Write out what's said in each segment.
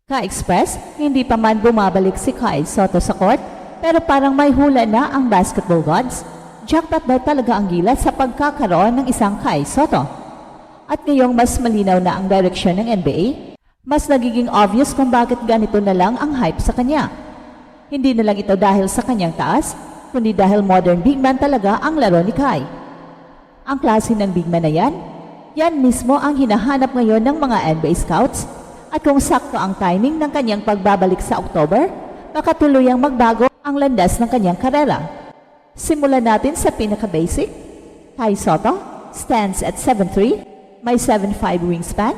Ka-express, hindi pa man bumabalik si Kyle Soto sa court, pero parang may hula na ang basketball gods. Jackpot daw talaga ang gilas sa pagkakaroon ng isang Kyle Soto. At ngayong mas malinaw na ang direksyon ng NBA, mas nagiging obvious kung bakit ganito na lang ang hype sa kanya. Hindi na lang ito dahil sa kanyang taas, kundi dahil modern big man talaga ang laro ni Kyle. Ang klase ng big man na yan mismo ang hinahanap ngayon ng mga NBA scouts. At kung sakto ang timing ng kanyang pagbabalik sa October, makatuluyang magbago ang landas ng kanyang karera. Simulan natin sa pinaka-basic. Kyle Soto stands at 7'3", may 7'5" wingspan,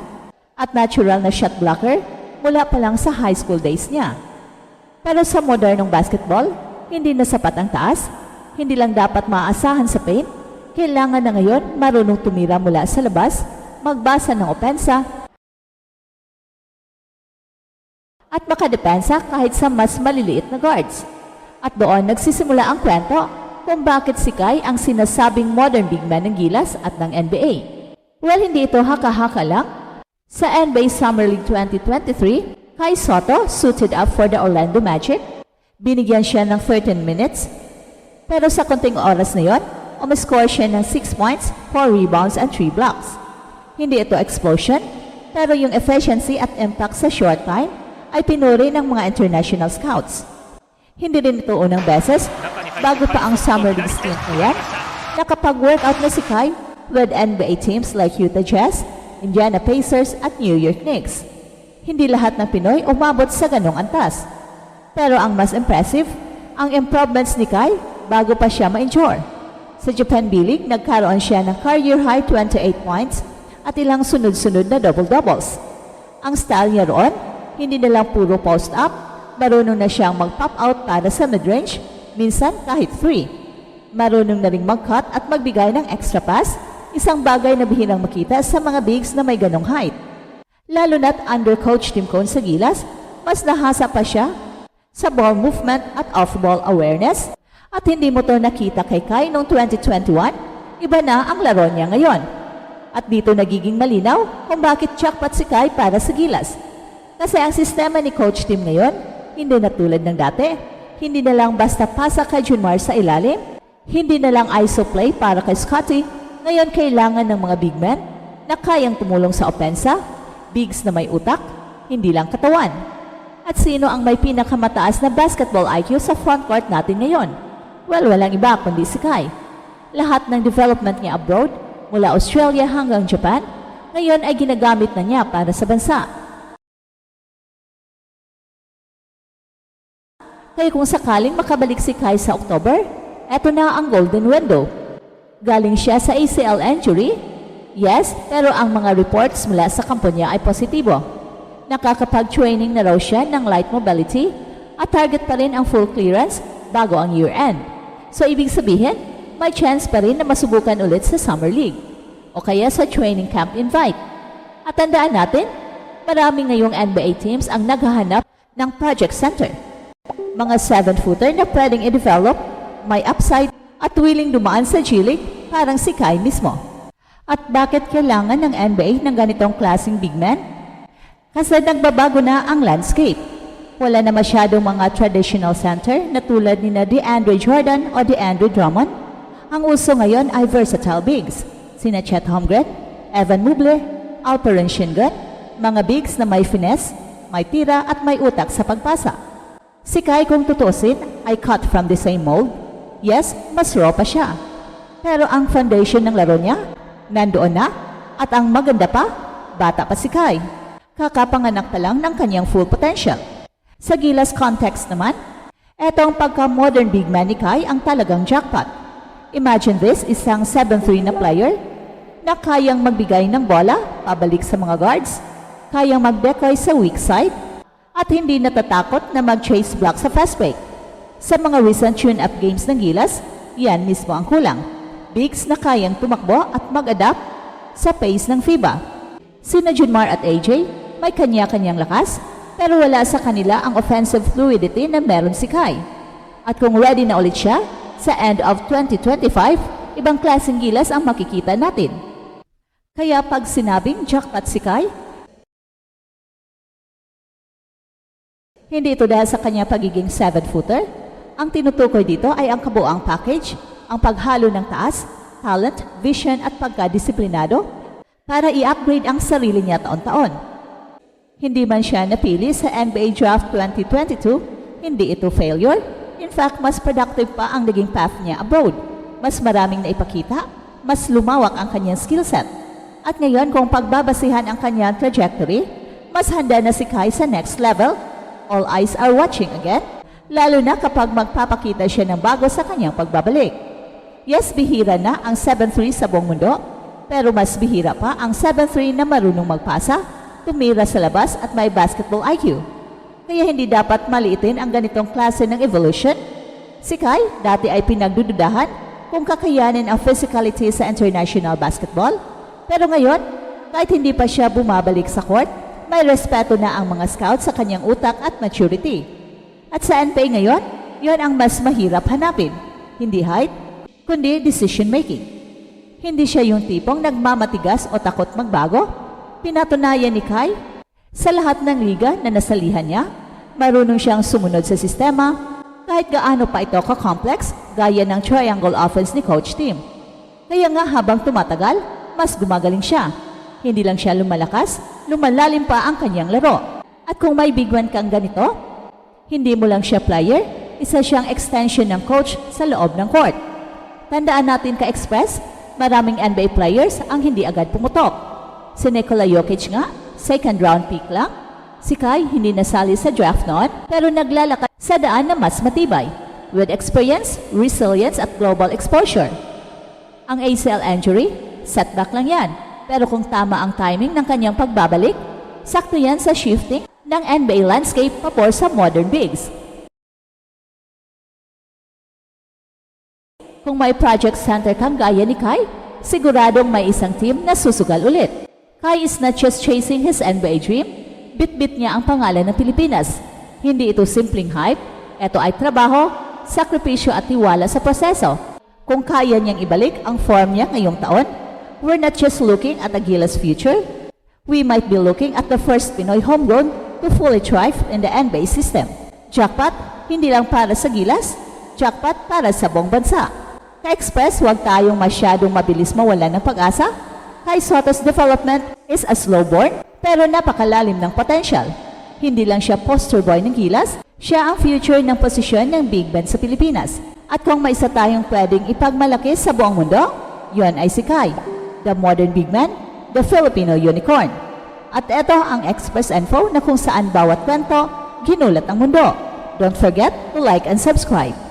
at natural na shot blocker mula pa lang sa high school days niya. Pero sa modernong basketball, hindi na sapat ang taas, hindi lang dapat maaasahan sa paint, kailangan na ngayon marunong tumira mula sa labas, magbasa ng opensa, at makadepensa kahit sa mas maliliit na guards. At doon nagsisimula ang kwento kung bakit si Kyle ang sinasabing modern big man ng gilas at ng NBA. Well, hindi ito haka-haka lang. Sa NBA Summer League 2023, Kyle Soto suited up for the Orlando Magic. Binigyan siya ng 13 minutes. Pero sa konting oras na yon, umiscore siya ng 6 points, 4 rebounds, and 3 blocks. Hindi ito explosion, pero yung efficiency at impact sa short time ay pinuri ng mga international scouts. Hindi rin ito unang beses, bago pa ang Summer League stint na yan, nakapag-workout na si Kyle with NBA teams like Utah Jazz, Indiana Pacers at New York Knicks. Hindi lahat ng Pinoy umabot sa ganong antas. Pero ang mas impressive, ang improvements ni Kyle bago pa siya ma-injure. Sa Japan B-League, nagkaroon siya ng career-high 28 points at ilang sunod-sunod na double-doubles. Ang style niya roon, hindi na lang puro post-up, marunong na siyang mag-pop out para sa mid-range, minsan kahit 3. Marunong na ring mag-cut at magbigay ng extra pass, isang bagay na bihirang makita sa mga bigs na may ganong height. Lalo na't under Coach Tim Cone sa gilas, mas nahasa pa siya sa ball movement at off-ball awareness, at hindi mo to nakita kay Kyle noong 2021, iba na ang laro niya ngayon. At dito nagiging malinaw kung bakit jackpot si Kyle para sa gilas. Kasi ang sistema ni Coach Tim ngayon, hindi na tulad ng dati. Hindi na lang basta pasa kay Junmar sa ilalim, hindi na lang ISO play para kay Scottie. Ngayon kailangan ng mga big men na kayang tumulong sa opensa, bigs na may utak, hindi lang katawan. At sino ang may pinakamataas na basketball IQ sa frontcourt natin ngayon? Well, walang iba kundi si Kyle. Lahat ng development niya abroad, mula Australia hanggang Japan, ngayon ay ginagamit na niya para sa bansa. Kaya kung sakaling makabalik si Kyle sa October, eto na ang golden window. Galing siya sa ACL injury? Yes, pero ang mga reports mula sa kampo niya ay positibo. Nakakapag-training na raw siya ng light mobility at target pa rin ang full clearance bago ang year-end. So ibig sabihin, may chance pa rin na masubukan ulit sa Summer League o kaya sa training camp invite. At tandaan natin, marami ngayong NBA teams ang naghahanap ng project center. Mga 7-footer na pwedeng i-develop, may upside at willing dumaan sa G-League parang si Kyle mismo. At bakit kailangan ng NBA ng ganitong klaseng big man? Kasi nagbabago na ang landscape. Wala na masyadong mga traditional center na tulad ni DeAndre Jordan o DeAndre Drummond. Ang uso ngayon ay versatile bigs, sina Chet Holmgren, Evan Mobley, Alperen Sengun, mga bigs na may finesse, may tira at may utak sa pagpasa. Si Kyle kung tutusin ay cut from the same mold. Yes, mas raw pa siya. Pero ang foundation ng laro niya, nandoon na, at ang maganda pa, bata pa si Kyle. Kakapanganak pa lang ng kanyang full potential. Sa gilas context naman, eto ang pagka-modern big man ni Kyle ang talagang jackpot. Imagine this, isang 7'3" na player na kayang magbigay ng bola pabalik sa mga guards, kayang mag-decoy sa weak side, at hindi natatakot na mag-chase block sa fast break. Sa mga recent tune-up games ng gilas, yan mismo ang kulang. Bigs na kayang tumakbo at mag-adapt sa pace ng FIBA. Sina Junmar at AJ, may kanya-kanyang lakas, pero wala sa kanila ang offensive fluidity na meron si Kyle. At kung ready na ulit siya, sa end of 2025, ibang klaseng gilas ang makikita natin. Kaya pag sinabing jackpot si Kyle, Hindi ito dahil sa kanyang pagiging 7-footer. Ang tinutukoy dito ay ang kabuang package, ang paghalo ng taas, talent, vision at pagkadisiplinado para i-upgrade ang sarili niya taon-taon. Hindi man siya napili sa NBA Draft 2022, hindi ito failure. In fact, mas productive pa ang naging path niya abroad. Mas maraming naipakita, mas lumawak ang kanyang skill set. At ngayon kung pagbabasihan ang kanyang trajectory, mas handa na si Kai sa next level. All eyes are watching again, lalo na kapag magpapakita siya ng bago sa kanyang pagbabalik. Yes, bihira na ang 7'3 sa buong mundo, pero mas bihira pa ang 7'3 na marunong magpasa, tumira sa labas at may basketball IQ. Kaya hindi dapat maliitin ang ganitong klase ng evolution. Si Kai dati ay pinagdududahan kung kakayanin ang physicality sa international basketball, pero ngayon, kahit hindi pa siya bumabalik sa court, may respeto na ang mga scouts sa kanyang utak at maturity. At sa NBA ngayon, yon ang mas mahirap hanapin. Hindi height, kundi decision making. Hindi siya yung tipong nagmamatigas o takot magbago. Pinatunayan ni Kai sa lahat ng liga na nasalihan niya, marunong siyang sumunod sa sistema kahit gaano pa ito ka-complex gaya ng triangle offense ni Coach Tim. Kaya nga habang tumatagal, mas gumagaling siya. Hindi lang siya lumalakas, lumalalim pa ang kanyang laro. At kung may big man kang ganito, hindi mo lang siya player, isa siyang extension ng coach sa loob ng court. Tandaan natin ka-express, maraming NBA players ang hindi agad pumutok. Si Nikola Jokic nga, second round pick lang. Si Kai hindi nasali sa draft noon, pero naglalakad sa daan na mas matibay, with experience, resilience at global exposure. Ang ACL injury, setback lang yan. Pero kung tama ang timing ng kanyang pagbabalik, sakto yan sa shifting ng NBA landscape papor sa modern bigs. Kung may project center kang gaya ni Kai, siguradong may isang team na susugal ulit. Kai is not just chasing his NBA dream, bit-bit niya ang pangalan ng Pilipinas. Hindi ito simpleng hype, ito ay trabaho, sakripisyo at tiwala sa proseso. Kung kaya niyang ibalik ang form niya ngayong taon, we're not just looking at a Gilas future, we might be looking at the first Pinoy homegrown to fully thrive in the NBA system. Jackpot, hindi lang para sa Gilas, jackpot para sa buong bansa. Ka-express, huwag tayong masyadong mabilis mawala ng pag-asa. Kai Soto's development is a slow burn, pero napakalalim ng potential. Hindi lang siya poster boy ng Gilas, siya ang future ng posisyon ng big man sa Pilipinas. At kung may isa tayong pwedeng ipagmalaki sa buong mundo, yon ay si Kai, the modern big man, the Filipino unicorn. At ito ang Express Info na kung saan bawat kwento, ginulat ang mundo. Don't forget to like and subscribe.